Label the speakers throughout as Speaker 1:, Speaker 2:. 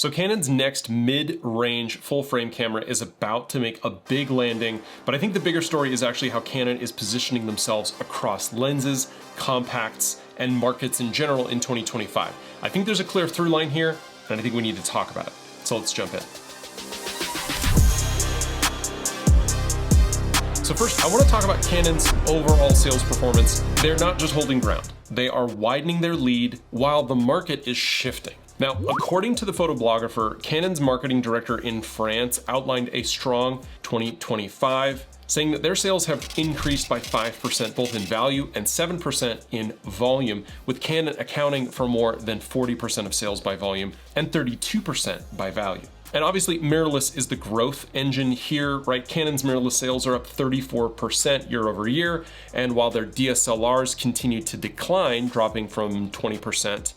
Speaker 1: So Canon's next mid-range full-frame camera is about to make a big landing, but I think the bigger story is actually how Canon is positioning themselves across lenses, compacts, and markets in general in 2025. I think there's a clear through line here, and I think we need to talk about it. So let's jump in. So first, I want to talk about Canon's overall sales performance. They're not just holding ground. They are widening their lead while the market is shifting. Now, according to the photographer, Canon's marketing director in France outlined a strong 2025, saying that their sales have increased by 5% both in value and 7% in volume, with Canon accounting for more than 40% of sales by volume and 32% by value. And obviously mirrorless is the growth engine here, right? Canon's mirrorless sales are up 34% year over year. And while their DSLRs continue to decline, dropping from 20%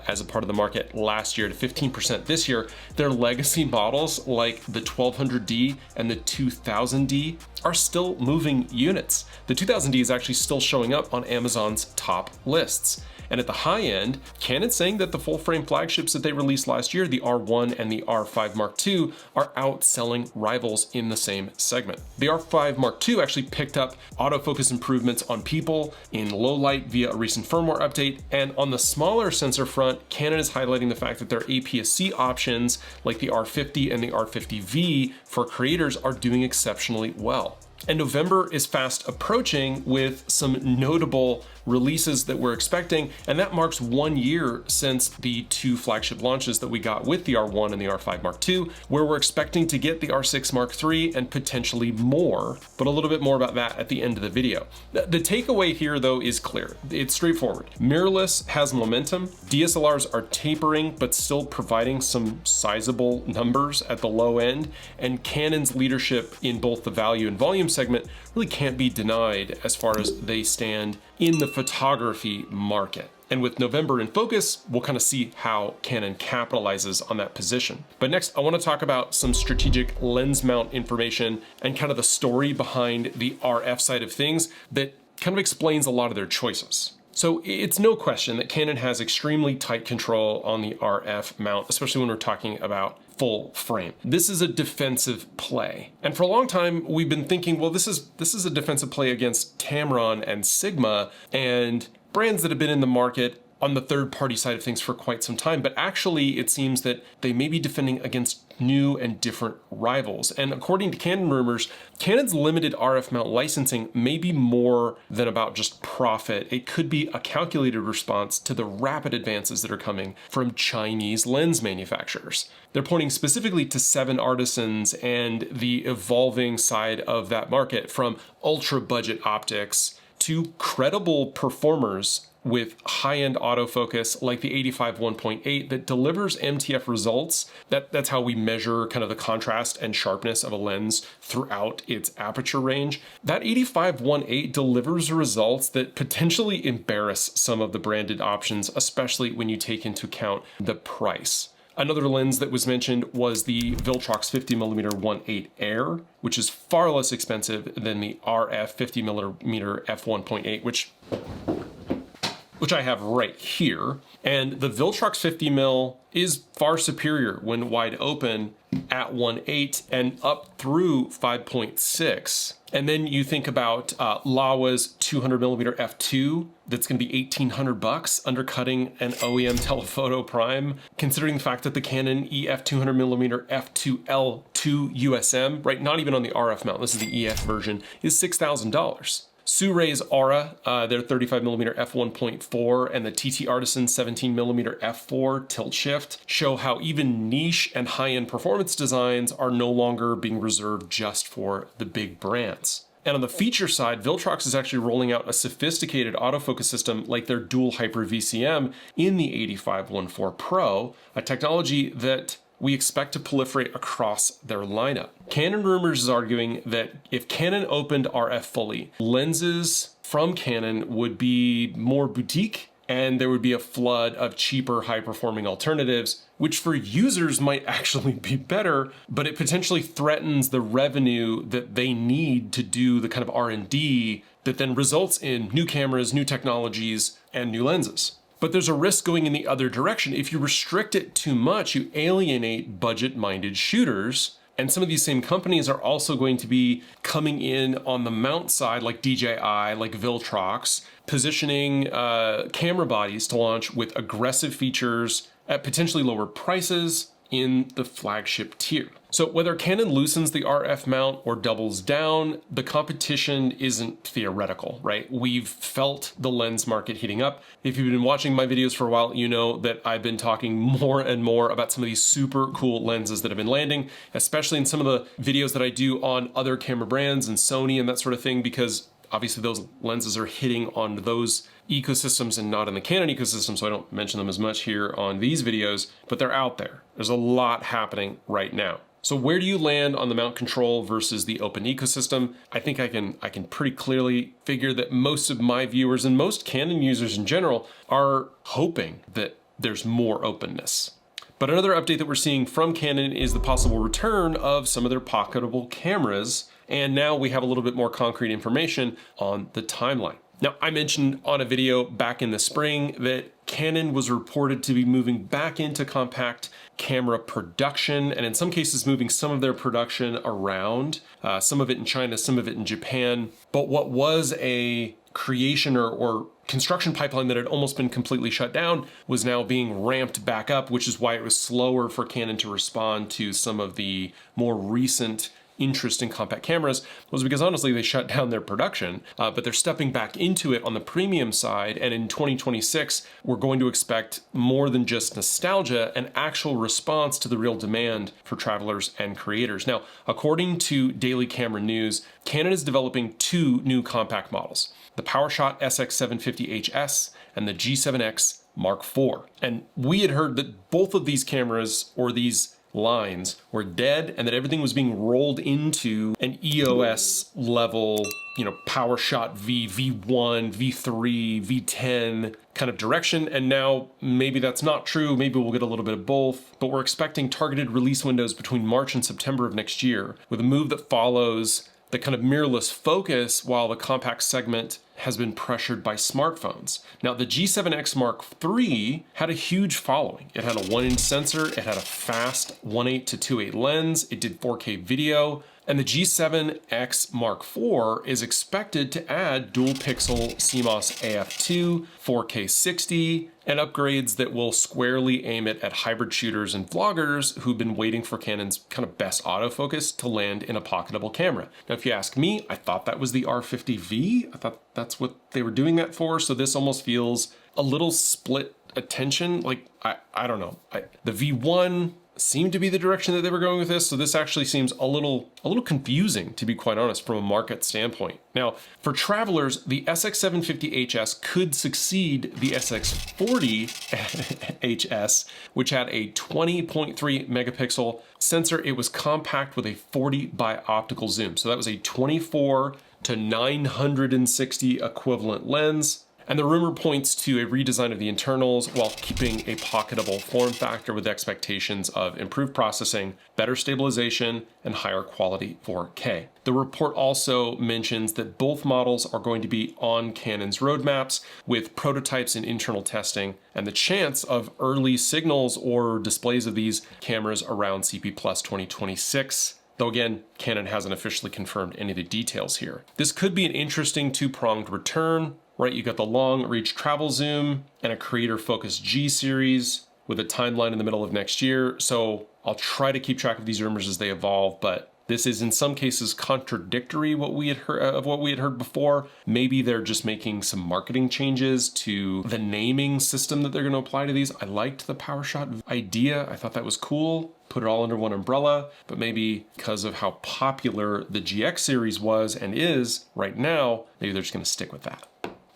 Speaker 1: as a part of the market last year to 15% this year, their legacy models like the 1200D and the 2000D are still moving units. The 2000D is actually still showing up on Amazon's top lists. And at the high end, Canon's saying that the full-frame flagships that they released last year, the R1 and the R5 Mark II, are outselling rivals in the same segment. The R5 Mark II actually picked up autofocus improvements on people in low light via a recent firmware update, and on the smaller sensor front, Canon is highlighting the fact that their APS-C options, like the R50 and the R50V for creators, are doing exceptionally well. And November is fast approaching with some notable releases that we're expecting, and that marks 1 year since the two flagship launches that we got with the R1 and the R5 Mark II, where we're expecting to get the R6 Mark III and potentially more, but a little bit more about that at the end of the video. The takeaway here though is clear. It's straightforward. Mirrorless has momentum, DSLRs are tapering but still providing some sizable numbers at the low end, and Canon's leadership in both the value and volume segment really can't be denied as far as they stand in the photography market. And with November in focus, we'll kind of see how Canon capitalizes on that position. But next, I want to talk about some strategic lens mount information and kind of the story behind the RF side of things that kind of explains a lot of their choices. So it's no question that Canon has extremely tight control on the RF mount, especially when we're talking about full frame. This is a defensive play. And for a long time, we've been thinking, well, this is a defensive play against Tamron and Sigma and brands that have been in the market on the third-party side of things for quite some time, but actually it seems that they may be defending against new and different rivals. And according to Canon rumors, Canon's limited RF mount licensing may be more than about just profit. It could be a calculated response to the rapid advances that are coming from Chinese lens manufacturers. They're pointing specifically to 7 artisans and the evolving side of that market, from ultra-budget optics to credible performers with high-end autofocus like the 85 1.8 that delivers MTF results. That's how we measure kind of the contrast and sharpness of a lens throughout its aperture range. That 85 1.8 delivers results that potentially embarrass some of the branded options, especially when you take into account the price. Another lens that was mentioned was the Viltrox 50mm 1.8 Air, which is far less expensive than the RF 50mm f1.8, which I have right here. And the Viltrox 50mm is far superior when wide open at 1.8 and up through 5.6. And then you think about Laowa's 200mm f2, that's gonna be $1,800, undercutting an OEM Telephoto Prime, considering the fact that the Canon EF 200mm f2L2 USM, right, not even on the RF mount, this is the EF version, is $6,000. Surei's Aura, their 35mm f1.4 and the TT Artisan 17mm f4 tilt shift show how even niche and high-end performance designs are no longer being reserved just for the big brands. And on the feature side, Viltrox is actually rolling out a sophisticated autofocus system like their dual hyper VCM in the 85-1.4 Pro, a technology that we expect to proliferate across their lineup. Canon rumors is arguing that if Canon opened RF fully, lenses from Canon would be more boutique and there would be a flood of cheaper, high-performing alternatives, which for users might actually be better, but it potentially threatens the revenue that they need to do the kind of R&D that then results in new cameras, new technologies, and new lenses. But there's a risk going in the other direction. If you restrict it too much, you alienate budget-minded shooters. And some of these same companies are also going to be coming in on the mount side, like DJI, like Viltrox, positioning camera bodies to launch with aggressive features at potentially lower prices in the flagship tier. So whether Canon loosens the RF mount or doubles down, the competition isn't theoretical, right? We've felt the lens market heating up. If you've been watching my videos for a while, you know that I've been talking more and more about some of these super cool lenses that have been landing, especially in some of the videos that I do on other camera brands and Sony and that sort of thing, because obviously those lenses are hitting on those ecosystems and not in the Canon ecosystem, so I don't mention them as much here on these videos, but they're out there. There's a lot happening right now. So where do you land on the mount control versus the open ecosystem? I think I can pretty clearly figure that most of my viewers and most Canon users in general are hoping that there's more openness. But another update that we're seeing from Canon is the possible return of some of their pocketable cameras. And now we have a little bit more concrete information on the timeline. Now, I mentioned on a video back in the spring that Canon was reported to be moving back into compact camera production, and in some cases moving some of their production around, some of it in China, some of it in Japan. But what was a creation or construction pipeline that had almost been completely shut down was now being ramped back up, which is why it was slower for Canon to respond to some of the more recent interest in compact cameras, was because honestly they shut down their production, but they're stepping back into it on the premium side. And in 2026, we're going to expect more than just nostalgia, an actual response to the real demand for travelers and creators. Now, according to Daily Camera News, Canon is developing two new compact models, the PowerShot SX750HS and the G7X Mark IV. And we had heard that both of these cameras, or these lines, were dead and that everything was being rolled into an EOS level, PowerShot V, V1, V3, V10 kind of direction. And now maybe that's not true. Maybe we'll get a little bit of both, but we're expecting targeted release windows between March and September of next year, with a move that follows the kind of mirrorless focus while the compact segment has been pressured by smartphones. Now, the G7X Mark III had a huge following. It had a 1-inch sensor, it had a fast 1.8 to 2.8 lens, it did 4K video, and the G7X Mark IV is expected to add dual pixel CMOS AF2, 4K 60, and upgrades that will squarely aim it at hybrid shooters and vloggers who've been waiting for Canon's kind of best autofocus to land in a pocketable camera. Now, if you ask me, I thought that was the R50V. I thought that's what they were doing that for. So this almost feels a little split attention. Like, I don't know. The V1 seemed to be the direction that they were going with this, so this actually seems a little confusing, to be quite honest, from a market standpoint. Now, for travelers, the SX750HS could succeed the SX40HS, which had a 20.3 megapixel sensor. It was compact with a 40 by optical zoom, so that was a 24 to 960 equivalent lens. And the rumor points to a redesign of the internals while keeping a pocketable form factor with expectations of improved processing, better stabilization, and higher quality 4K. The report also mentions that both models are going to be on Canon's roadmaps with prototypes and internal testing, and the chance of early signals or displays of these cameras around CP Plus 2026. Though again, Canon hasn't officially confirmed any of the details here. This could be an interesting two-pronged return. Right, you got the long reach travel zoom and a creator focused G series with a timeline in the middle of next year. So I'll try to keep track of these rumors as they evolve, but this is in some cases contradictory what we had heard before. Maybe they're just making some marketing changes to the naming system that they're going to apply to these. I liked the PowerShot idea. I thought that was cool. Put it all under one umbrella, but maybe because of how popular the GX series was and is right now, maybe they're just going to stick with that.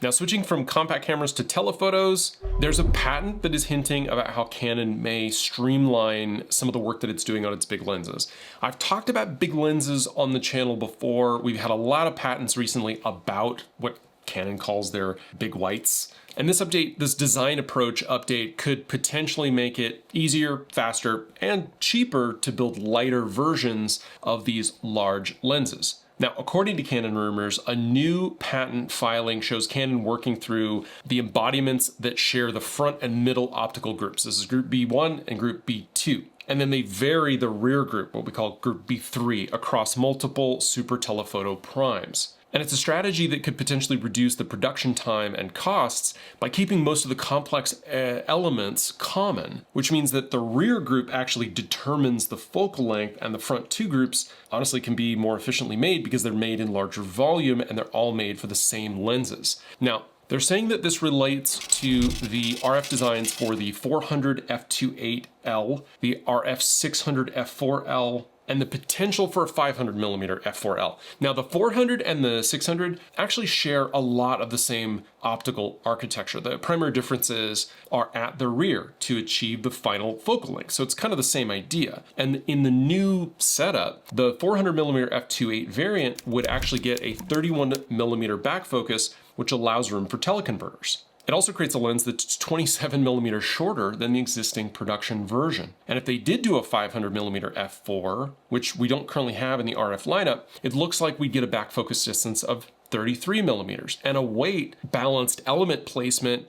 Speaker 1: Now, switching from compact cameras to telephotos, there's a patent that is hinting about how Canon may streamline some of the work that it's doing on its big lenses. I've talked about big lenses on the channel before. We've had a lot of patents recently about what Canon calls their big whites. And this update, this design approach update, could potentially make it easier, faster, and cheaper to build lighter versions of these large lenses. Now, according to Canon rumors, a new patent filing shows Canon working through the embodiments that share the front and middle optical groups. This is group B1 and group B2. And then they vary the rear group, what we call group B3, across multiple super telephoto primes. And it's a strategy that could potentially reduce the production time and costs by keeping most of the complex elements common, which means that the rear group actually determines the focal length, and the front two groups honestly can be more efficiently made because they're made in larger volume and they're all made for the same lenses. Now, they're saying that this relates to the RF designs for the 400 f2.8L, the RF 600 f4L, and the potential for a 500mm f4L. Now, the 400 and the 600 actually share a lot of the same optical architecture. The primary differences are at the rear to achieve the final focal length. So it's kind of the same idea. And in the new setup, the 400mm f2.8 variant would actually get a 31mm back focus, which allows room for teleconverters. It also creates a lens that's 27mm shorter than the existing production version. And if they did do a 500mm f4, which we don't currently have in the RF lineup, it looks like we'd get a back focus distance of 33mm and a weight balanced element placement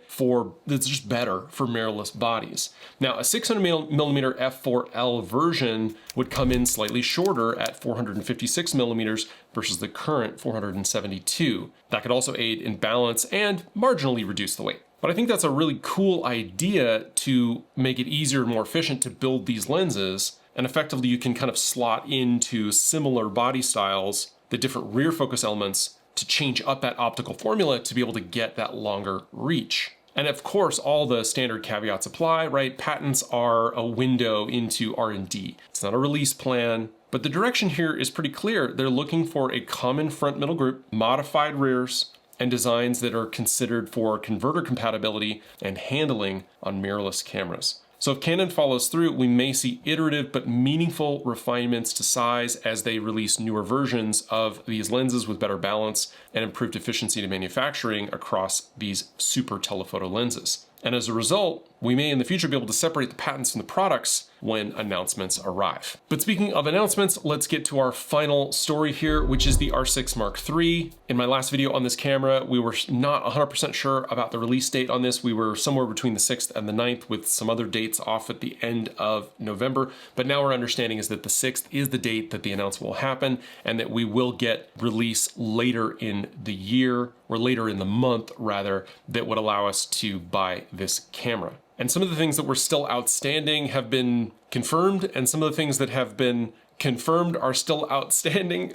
Speaker 1: that's just better for mirrorless bodies. Now, a 600mm f4L version would come in slightly shorter at 456mm versus the current 472. That could also aid in balance and marginally reduce the weight. But I think that's a really cool idea to make it easier and more efficient to build these lenses. And effectively, you can kind of slot into similar body styles, the different rear focus elements, to change up that optical formula to be able to get that longer reach. And of course, all the standard caveats apply, right? Patents are a window into R&D. It's not a release plan, but the direction here is pretty clear. They're looking for a common front middle group, modified rears, and designs that are considered for converter compatibility and handling on mirrorless cameras. So if Canon follows through, we may see iterative but meaningful refinements to size as they release newer versions of these lenses with better balance and improved efficiency to manufacturing across these super telephoto lenses. And as a result, we may in the future be able to separate the patents from the products when announcements arrive. But speaking of announcements, let's get to our final story here, which is the R6 Mark III. In my last video on this camera, we were not 100% sure about the release date on this. We were somewhere between the 6th and the 9th with some other dates off at the end of November. But now our understanding is that the 6th is the date that the announcement will happen and that we will get release later in the year, or later in the month rather, that would allow us to buy this camera. And some of the things that were still outstanding have been confirmed, and some of the things that have been confirmed are still outstanding.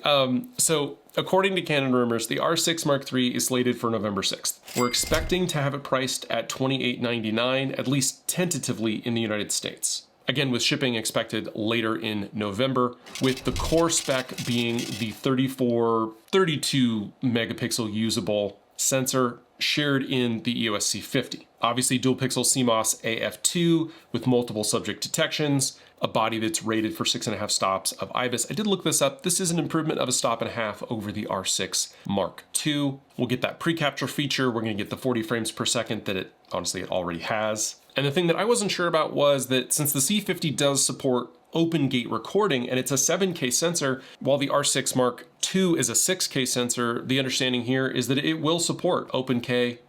Speaker 1: So according to Canon rumors, the R6 Mark III is slated for November 6th. We're expecting to have it priced at $28.99, at least tentatively in the United States. Again, with shipping expected later in November, with the core spec being the 32 megapixel usable sensor shared in the EOS C50. Obviously dual pixel CMOS AF2 with multiple subject detections, a body that's rated for 6.5 stops of IBIS. I did look this up. This is an improvement of 1.5 stops over the R6 Mark II. We'll get that pre-capture feature. We're gonna get the 40 frames per second that it already has. And the thing that I wasn't sure about was that since the C50 does support open gate recording and it's a 7K sensor, while the R6 Mark II is a 6K sensor, the understanding here is that it will support open K.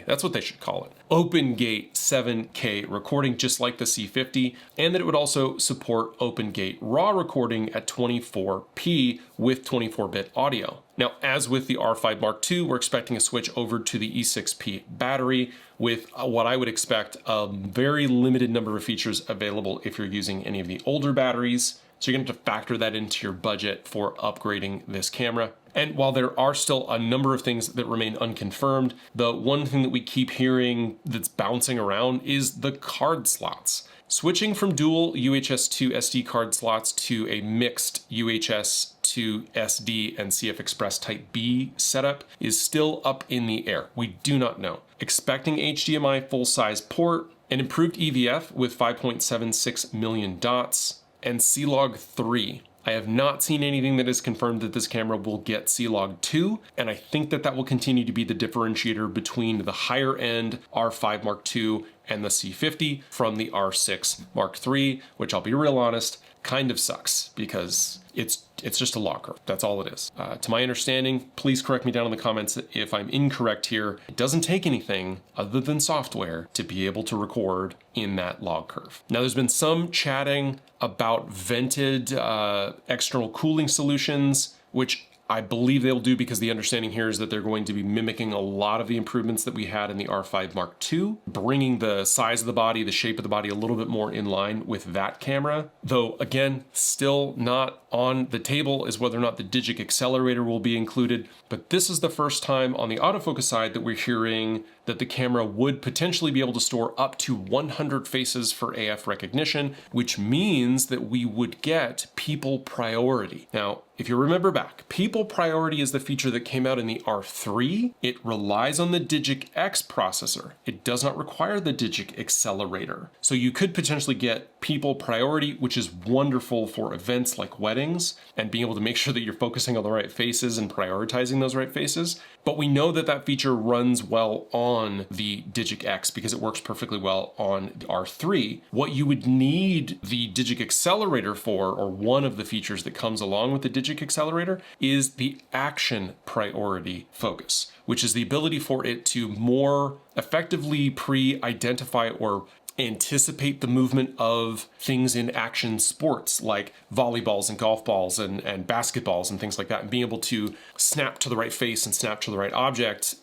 Speaker 1: That's what they should call it. Open gate 7K recording, just like the C50, and that it would also support open gate RAW recording at 24p with 24-bit audio. Now, as with the R5 Mark II, we're expecting a switch over to the E6P battery with what I would expect a very limited number of features available if you're using any of the older batteries. So you're going to have to factor that into your budget for upgrading this camera. And while there are still a number of things that remain unconfirmed, the one thing that we keep hearing that's bouncing around is the card slots. Switching from dual UHS to SD card slots to a mixed UHS to SD and CF Express Type B setup is still up in the air. We do not know. Expecting HDMI full-size port, an improved EVF with 5.76 million dots, and C-Log 3. I have not seen anything that has confirmed that this camera will get C-Log 2, and I think that that will continue to be the differentiator between the higher end R5 Mark II and the C50 from the R6 Mark III, which I'll be real honest, kind of sucks because it's just a log curve. That's all it is. To my understanding, please correct me down in the comments if I'm incorrect here. It doesn't take anything other than software to be able to record in that log curve. Now, there's been some chatting about vented external cooling solutions, which I believe they'll do because the understanding here is that they're going to be mimicking a lot of the improvements that we had in the R5 Mark II, bringing the size of the body, the shape of the body a little bit more in line with that camera. Though, again, still not on the table is whether or not the digic accelerator will be included. But this is the first time on the autofocus side that we're hearing that the camera would potentially be able to store up to 100 faces for AF recognition, which means that we would get people priority. Now, if you remember back, people priority is the feature that came out in the R3. It relies on the Digic X processor. It does not require the Digic accelerator. So you could potentially get people priority, which is wonderful for events like weddings and being able to make sure that you're focusing on the right faces and prioritizing those right faces. But we know that that feature runs well on the Digic X because it works perfectly well on the R3. What you would need the Digic accelerator for, or one of the features that comes along with the Digic accelerator, is the action priority focus, which is the ability for it to more effectively pre-identify or anticipate the movement of things in action sports like volleyballs and golf balls and basketballs and things like that, and being able to snap to the right face and snap to the right object,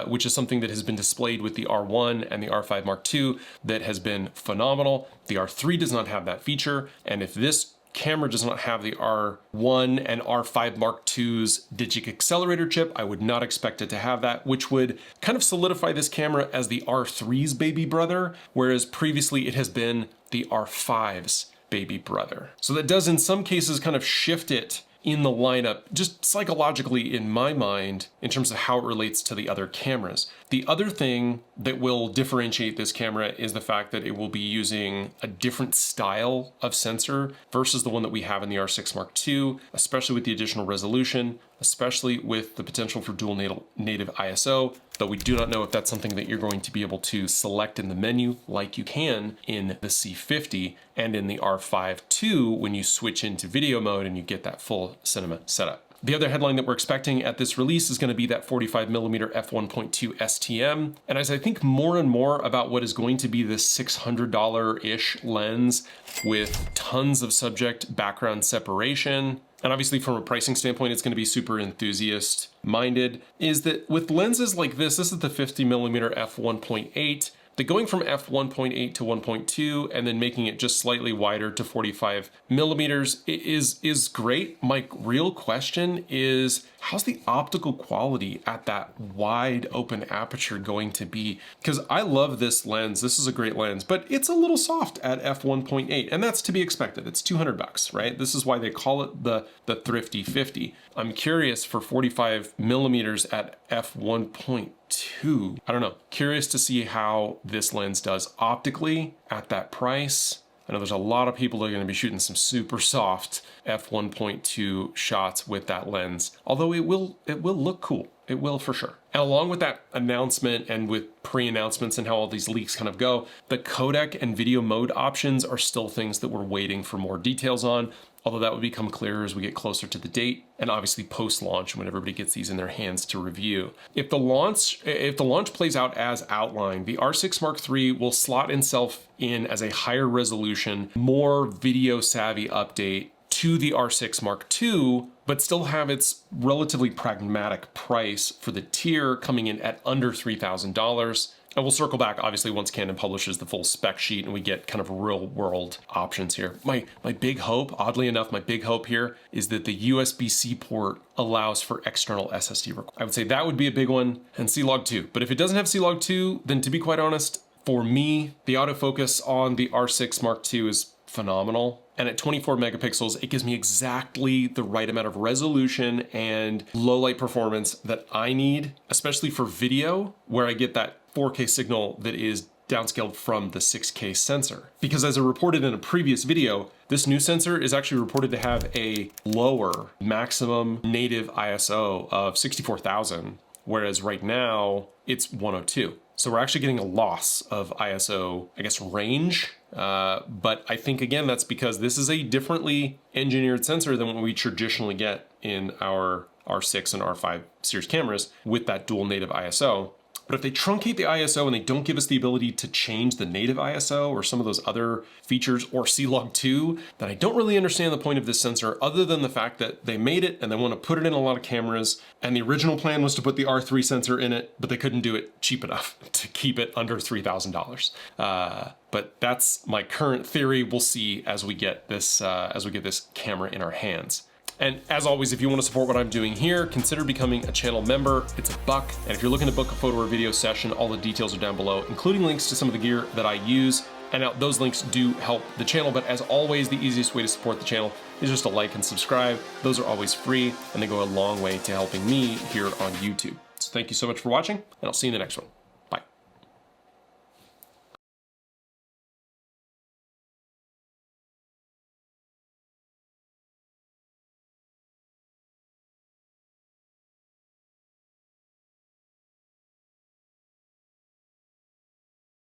Speaker 1: which is something that has been displayed with the R1 and the R5 Mark II that has been phenomenal. The R3 does not have that feature, and if this camera does not have the R1 and R5 Mark II's Digic accelerator chip, I would not expect it to have that, which would kind of solidify this camera as the R3's baby brother, whereas previously it has been the R5's baby brother. So that does in some cases kind of shift it in the lineup, just psychologically in my mind, in terms of how it relates to the other cameras. The other thing that will differentiate this camera is the fact that it will be using a different style of sensor versus the one that we have in the R6 Mark II, especially with the additional resolution, especially with the potential for dual native ISO, though we do not know if that's something that you're going to be able to select in the menu like you can in the C50 and in the R5 II when you switch into video mode and you get that full cinema setup. The other headline that we're expecting at this release is going to be that 45mm f1.2 STM. And as I think more and more about what is going to be this $600-ish lens with tons of subject background separation, and obviously from a pricing standpoint, it's going to be super enthusiast minded, is that with lenses like this is the 50mm f1.8, that going from f1.8 to 1.2 and then making it just slightly wider to 45mm is great. My real question is, how's the optical quality at that wide open aperture going to be? Because I love this lens. This is a great lens, but it's a little soft at f1.8, and that's to be expected. It's $200, right? This is why they call it the thrifty 50. I'm curious for 45mm at f1.2. I don't know. Curious to see how this lens does optically at that price. I know there's a lot of people that are going to be shooting some super soft f1.2 shots with that lens, although it will look cool. It will for sure. And along with that announcement and with pre-announcements and how all these leaks kind of go, the codec and video mode options are still things that we're waiting for more details on, although that would become clearer as we get closer to the date and obviously post-launch when everybody gets these in their hands to review. If the launch plays out as outlined, the R6 Mark III will slot itself in as a higher resolution, more video savvy update to the R6 Mark II, but still have its relatively pragmatic price for the tier coming in at under $3,000. And we'll circle back, obviously, once Canon publishes the full spec sheet and we get kind of real world options here. My big hope, oddly enough, my big hope here is that the USB-C port allows for external SSD. I would say that would be a big one, and C-Log 2. But if it doesn't have C-Log 2, then to be quite honest, for me, the autofocus on the R6 Mark II is phenomenal. And at 24 megapixels, it gives me exactly the right amount of resolution and low light performance that I need, especially for video, where I get that 4K signal that is downscaled from the 6K sensor. Because as I reported in a previous video, this new sensor is actually reported to have a lower maximum native ISO of 64,000, whereas right now it's 102. So we're actually getting a loss of ISO, I guess, range. But I think, again, that's because this is a differently engineered sensor than what we traditionally get in our R6 and R5 series cameras with that dual native ISO. But if they truncate the ISO and they don't give us the ability to change the native ISO or some of those other features or C-Log2, then I don't really understand the point of this sensor other than the fact that they made it and they want to put it in a lot of cameras. And the original plan was to put the R3 sensor in it, but they couldn't do it cheap enough to keep it under $3,000. But that's my current theory. We'll see as we get this camera in our hands. And as always, if you want to support what I'm doing here, consider becoming a channel member. It's $1. And if you're looking to book a photo or video session, all the details are down below, including links to some of the gear that I use. And now those links do help the channel, but as always, the easiest way to support the channel is just to like and subscribe. Those are always free, and they go a long way to helping me here on YouTube. So thank you so much for watching, and I'll see you in the next one.